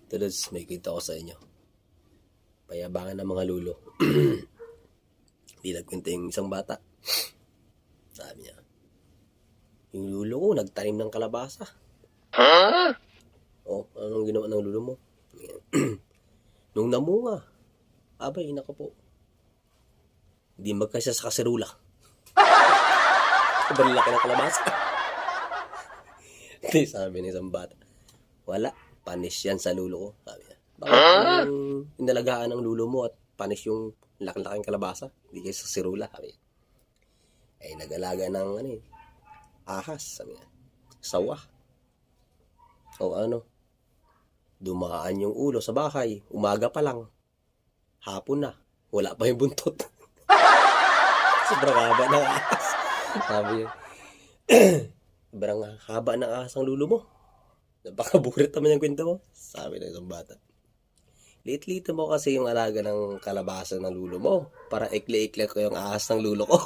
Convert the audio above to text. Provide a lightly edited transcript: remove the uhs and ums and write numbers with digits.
Tulods, may kwento ko sa inyo. Payabangan ng mga lulo. Hindi nagkwento yung isang bata. Sabi niya, yung lulo ko nagtanim ng kalabasa. Oh, anong ginawa ng lulo mo? Nung namunga, abay, nako po. Hindi magkasya sa kaserula. Sobrang laki ng kalabasa. Hindi, sabi ng isang bata, wala, panis yan sa lulo ko. Sabi niya, bakit inalagaan ng lulo mo at panis yung laki-laking kalabasa? Hindi kayo sa sirula. Sabi niya, ay nag-alaga ng ahas. Sabi niya, sawa. O dumaan yung ulo sa bahay. Umaga pa lang. Hapon na. Wala pa yung buntot. Sobrang haba ng ahas. Sabi niya, sobrang haba ng ahas ang lulo mo. Napakaburit naman yung kwento mo. Sabi ng isang bata. Lit-lito mo kasi yung alaga ng kalabasa ng lulo mo. Para ikli-ikli ko yung ahas ng lulo ko.